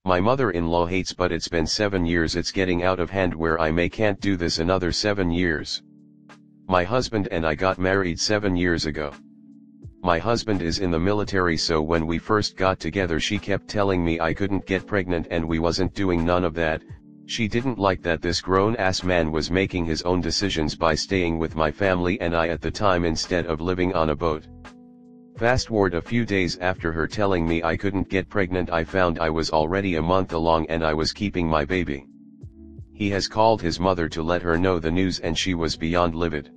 My mother-in-law hates, but it's been 7 years. It's getting out of hand where I can't do this another 7 years. My husband and I got married 7 years ago. My husband is in the military, so when we first got together she kept telling me I couldn't get pregnant and we wasn't doing none of that. She didn't like that this grown-ass man was making his own decisions by staying with my family and I at the time instead of living on a boat. Fast forward a few days after her telling me I couldn't get pregnant, I found I was already a month along and I was keeping my baby. He has called his mother to let her know the news and she was beyond livid.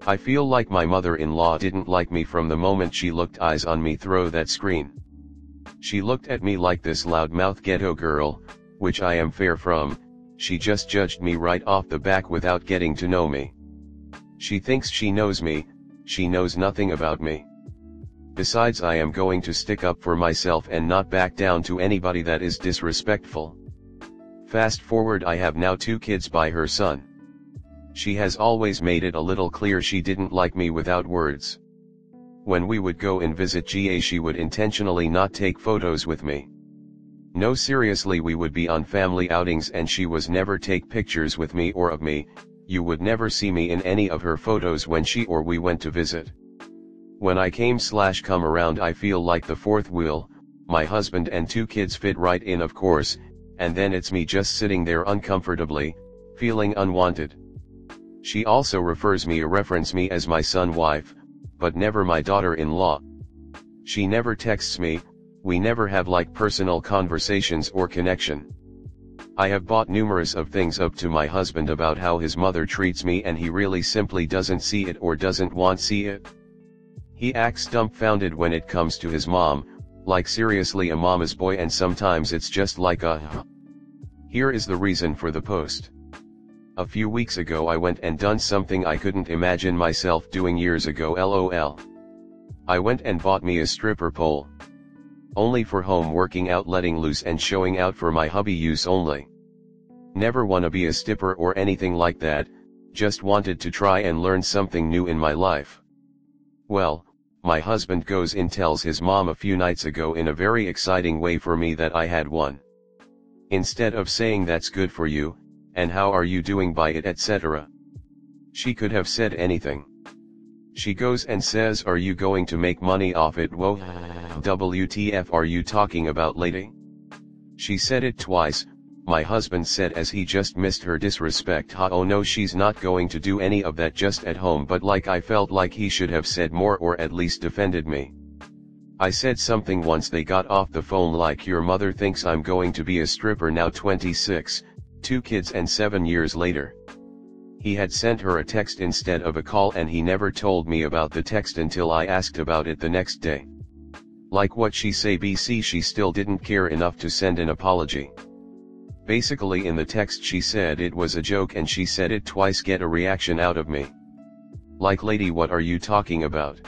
I feel like my mother-in-law didn't like me from the moment she looked eyes on me through that screen. She looked at me like this loudmouth ghetto girl, which I am far from. She just judged me right off the back without getting to know me. She thinks she knows me, she knows nothing about me. Besides, I am going to stick up for myself and not back down to anybody that is disrespectful. Fast forward, I have now 2 kids by her son. She has always made it a little clear she didn't like me without words. When we would go and visit GA, she would intentionally not take photos with me. No, seriously, we would be on family outings and she was never take pictures with me or of me. You would never see me in any of her photos when she or we went to visit. When I come around, I feel like the fourth wheel. My husband and 2 kids fit right in, of course, and then it's me just sitting there uncomfortably, feeling unwanted. She also reference me as my son wife, but never my daughter-in-law. She never texts me, we never have like personal conversations or connection. I have brought numerous of things up to my husband about how his mother treats me and he really simply doesn't see it or doesn't want to see it. He acts dumbfounded when it comes to his mom, like seriously a mama's boy, and sometimes it's just like a Here is the reason for the post. A few weeks ago I went and done something I couldn't imagine myself doing years ago, lol. I went and bought me a stripper pole. Only for home working out, letting loose and showing out for my hubby use only. Never wanna be a stripper or anything like that, just wanted to try and learn something new in my life. Well, my husband goes and tells his mom a few nights ago in a very exciting way for me that I had one. Instead of saying that's good for you, and how are you doing by it, etc. She could have said anything. She goes and says, are you going to make money off it? Whoa, WTF are you talking about, lady? She said it twice. My husband said as he just missed her disrespect, oh no, she's not going to do any of that just at home, but like I felt like he should have said more or at least defended me. I said something once they got off the phone like, your mother thinks I'm going to be a stripper now, 26, 2 kids and 7 years later. He had sent her a text instead of a call and he never told me about the text until I asked about it the next day. Like what she say, BC, she still didn't care enough to send an apology. Basically in the text she said it was a joke and she said it twice, get a reaction out of me. Like, lady, what are you talking about?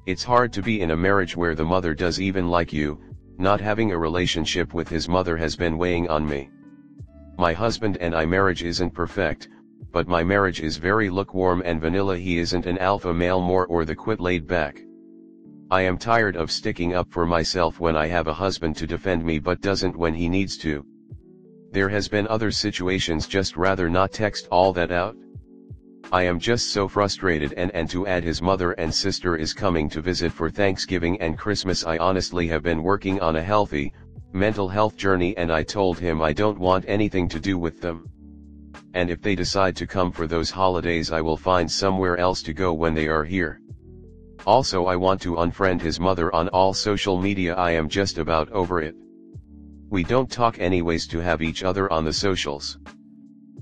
It's hard to be in a marriage where the mother does even like you. Not having a relationship with his mother has been weighing on me. My husband and I marriage isn't perfect, but my marriage is very lukewarm and vanilla. He isn't an alpha male more or the quit laid back. I am tired of sticking up for myself when I have a husband to defend me but doesn't when he needs to. There has been other situations, just rather not text all that out. I am just so frustrated, and to add, his mother and sister is coming to visit for Thanksgiving and Christmas. I honestly have been working on a healthy mental health journey and I told him I don't want anything to do with them. And if they decide to come for those holidays, I will find somewhere else to go when they are here. Also, I want to unfriend his mother on all social media. I am just about over it. We don't talk anyways to have each other on the socials.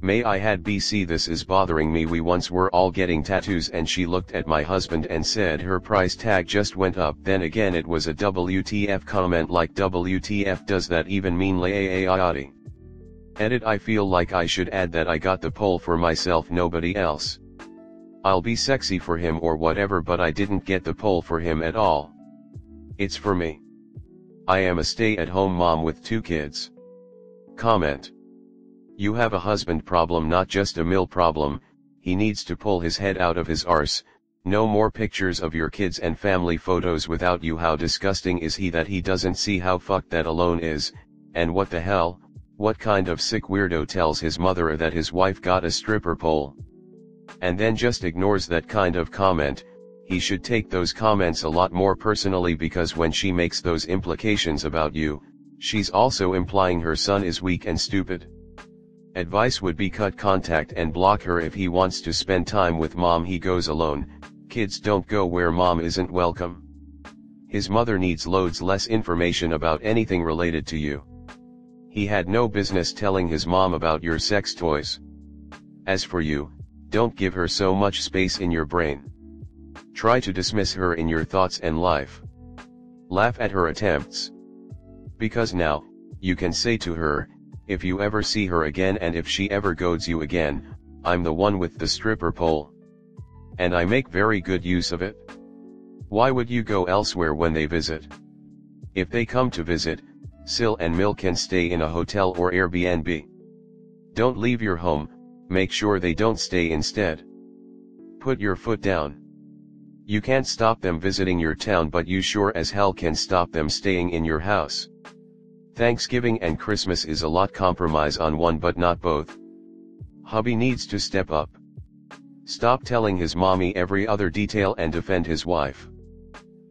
May I had BC, this is bothering me. We once were all getting tattoos and she looked at my husband and said her price tag just went up. Then again it was a WTF comment, like WTF does that even mean AITA? Edit, I feel like I should add that I got the pole for myself, nobody else. I'll be sexy for him or whatever, but I didn't get the pole for him at all. It's for me. I am a stay-at-home mom with 2 kids. Comment. You have a husband problem, not just a mill problem. He needs to pull his head out of his arse. No more pictures of your kids and family photos without you. How disgusting is he that he doesn't see how fucked that alone is, And what the hell, what kind of sick weirdo tells his mother that his wife got a stripper pole? And then just ignores that kind of comment. He should take those comments a lot more personally, because when she makes those implications about you, she's also implying her son is weak and stupid. Advice would be cut contact and block her. If he wants to spend time with mom, he goes alone. Kids don't go where mom isn't welcome. His mother needs loads less information about anything related to you. He had no business telling his mom about your sex toys. As for you, don't give her so much space in your brain. Try to dismiss her in your thoughts and life. Laugh at her attempts. Because now, you can say to her, if you ever see her again and if she ever goads you again, I'm the one with the stripper pole. And I make very good use of it. Why would you go elsewhere when they visit? If they come to visit, Sil and Mil can stay in a hotel or Airbnb. Don't leave your home, make sure they don't stay instead. Put your foot down. You can't stop them visiting your town, but you sure as hell can stop them staying in your house. Thanksgiving and Christmas is a lot compromise on one but not both. Hubby needs to step up. Stop telling his mommy every other detail and defend his wife.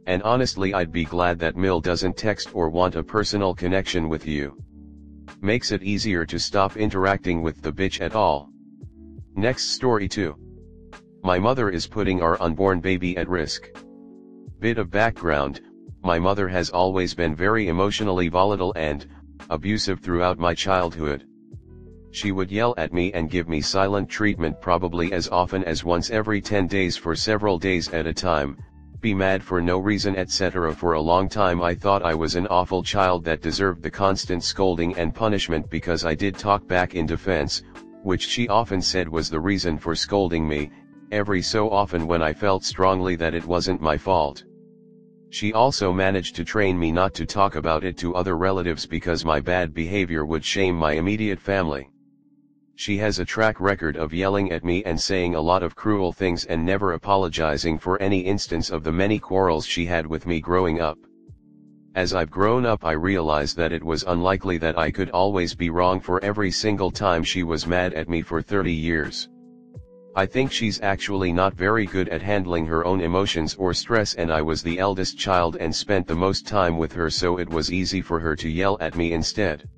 And honestly, I'd be glad that Mil doesn't text or want a personal connection with you. Makes it easier to stop interacting with the bitch at all. Next story 2. My mother is putting our unborn baby at risk. Bit of background, my mother has always been very emotionally volatile and abusive throughout my childhood. She would yell at me and give me silent treatment probably as often as once every 10 days for several days at a time, be mad for no reason, etc. For a long time I thought I was an awful child that deserved the constant scolding and punishment because I did talk back in defense, which she often said was the reason for scolding me, every so often when I felt strongly that it wasn't my fault. She also managed to train me not to talk about it to other relatives because my bad behavior would shame my immediate family. She has a track record of yelling at me and saying a lot of cruel things and never apologizing for any instance of the many quarrels she had with me growing up. As I've grown up, I realized that it was unlikely that I could always be wrong for every single time she was mad at me for 30 years. I think she's actually not very good at handling her own emotions or stress, and I was the eldest child and spent the most time with her, so it was easy for her to yell at me instead.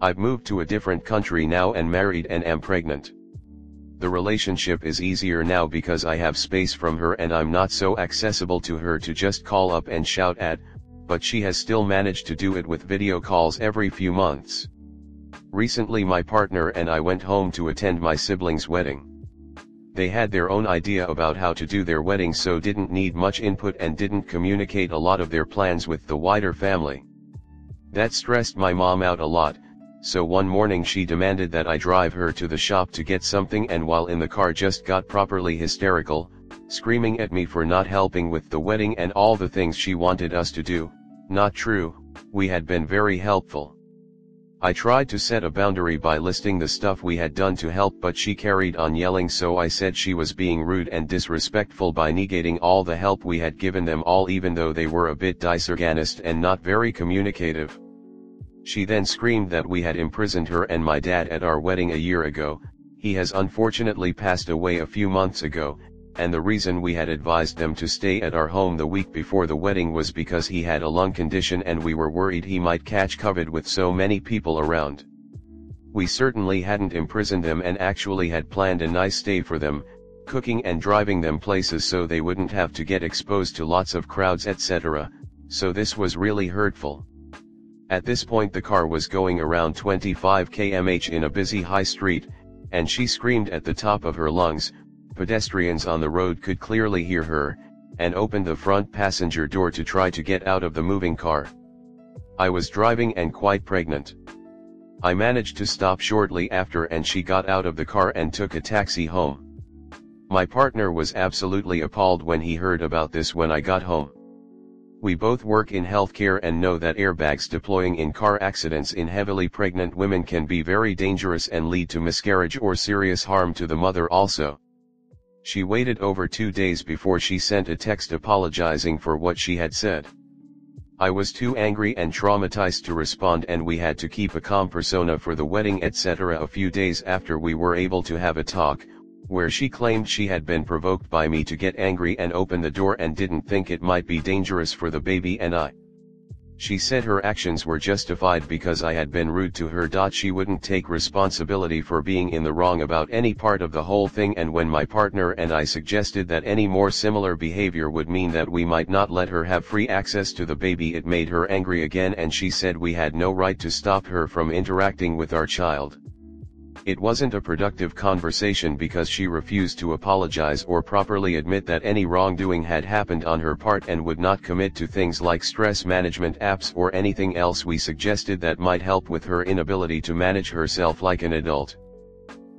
I've moved to a different country now and married and am pregnant. The relationship is easier now because I have space from her and I'm not so accessible to her to just call up and shout at, but she has still managed to do it with video calls every few months. Recently my partner and I went home to attend my siblings' wedding. They had their own idea about how to do their wedding, so didn't need much input and didn't communicate a lot of their plans with the wider family. That stressed my mom out a lot, so one morning she demanded that I drive her to the shop to get something, and while in the car just got properly hysterical, screaming at me for not helping with the wedding and all the things she wanted us to do. Not true, we had been very helpful. I tried to set a boundary by listing the stuff we had done to help, but she carried on yelling, so I said she was being rude and disrespectful by negating all the help we had given them all, even though they were a bit disorganized and not very communicative. She then screamed that we had imprisoned her and my dad at our wedding a year ago. He has unfortunately passed away a few months ago, and the reason we had advised them to stay at our home the week before the wedding was because he had a lung condition and we were worried he might catch COVID with so many people around. We certainly hadn't imprisoned them and actually had planned a nice stay for them, cooking and driving them places so they wouldn't have to get exposed to lots of crowds, etc., so this was really hurtful. At this point the car was going around 25 km/h in a busy high street, and she screamed at the top of her lungs. Pedestrians on the road could clearly hear her, and opened the front passenger door to try to get out of the moving car. I was driving and quite pregnant. I managed to stop shortly after and she got out of the car and took a taxi home. My partner was absolutely appalled when he heard about this when I got home. We both work in healthcare and know that airbags deploying in car accidents in heavily pregnant women can be very dangerous and lead to miscarriage or serious harm to the mother also. She waited over 2 days before she sent a text apologizing for what she had said. I was too angry and traumatized to respond, and we had to keep a calm persona for the wedding etc. A few days after, we were able to have a talk, where she claimed she had been provoked by me to get angry and open the door and didn't think it might be dangerous for the baby and I. She said her actions were justified because I had been rude to her. She wouldn't take responsibility for being in the wrong about any part of the whole thing, and when my partner and I suggested that any more similar behavior would mean that we might not let her have free access to the baby, it made her angry again, and she said we had no right to stop her from interacting with our child. It wasn't a productive conversation because she refused to apologize or properly admit that any wrongdoing had happened on her part, and would not commit to things like stress management apps or anything else we suggested that might help with her inability to manage herself like an adult.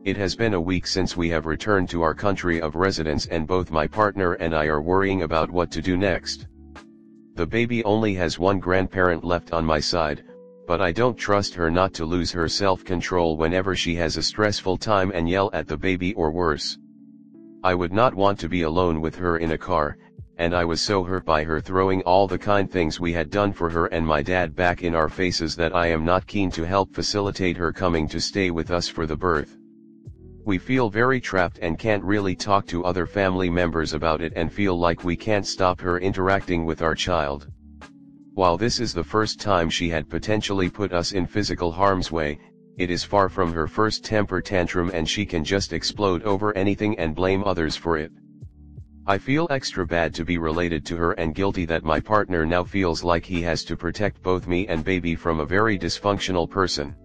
It has been a week since we have returned to our country of residence, and both my partner and I are worrying about what to do next. The baby only has one grandparent left on my side, but I don't trust her not to lose her self-control whenever she has a stressful time and yell at the baby or worse. I would not want to be alone with her in a car, and I was so hurt by her throwing all the kind things we had done for her and my dad back in our faces that I am not keen to help facilitate her coming to stay with us for the birth. We feel very trapped and can't really talk to other family members about it, and feel like we can't stop her interacting with our child. While this is the first time she had potentially put us in physical harm's way, it is far from her first temper tantrum, and she can just explode over anything and blame others for it. I feel extra bad to be related to her, and guilty that my partner now feels like he has to protect both me and baby from a very dysfunctional person.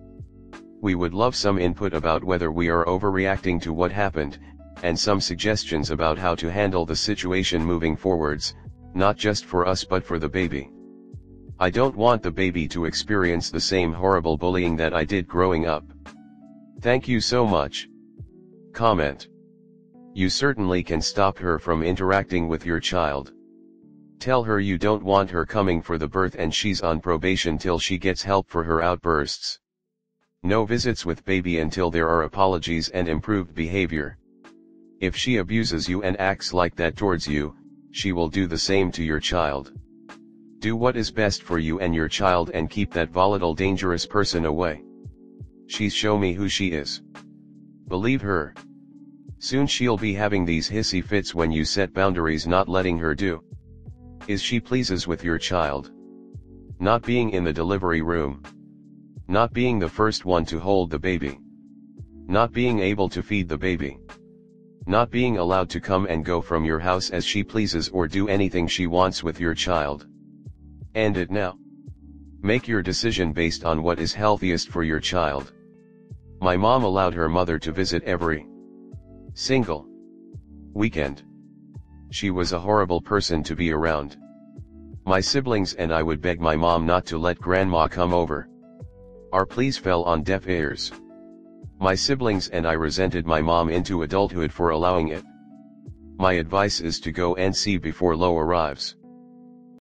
We would love some input about whether we are overreacting to what happened, and some suggestions about how to handle the situation moving forwards, not just for us but for the baby. I don't want the baby to experience the same horrible bullying that I did growing up. Thank you so much. Comment. You certainly can stop her from interacting with your child. Tell her you don't want her coming for the birth, and she's on probation till she gets help for her outbursts. No visits with baby until there are apologies and improved behavior. If she abuses you and acts like that towards you, she will do the same to your child. Do what is best for you and your child, and keep that volatile, dangerous person away. She's show me who she is. Believe her. Soon she'll be having these hissy fits when you set boundaries, not letting her do. Is she pleases with your child? Not being in the delivery room. Not being the first one to hold the baby. Not being able to feed the baby. Not being allowed to come and go from your house as she pleases or do anything she wants with your child. End it now. Make your decision based on what is healthiest for your child. My mom allowed her mother to visit every single weekend. She was a horrible person to be around. My siblings and I would beg my mom not to let grandma come over. Our pleas fell on deaf ears. My siblings and I resented my mom into adulthood for allowing it. My advice is to go and see before Lo arrives.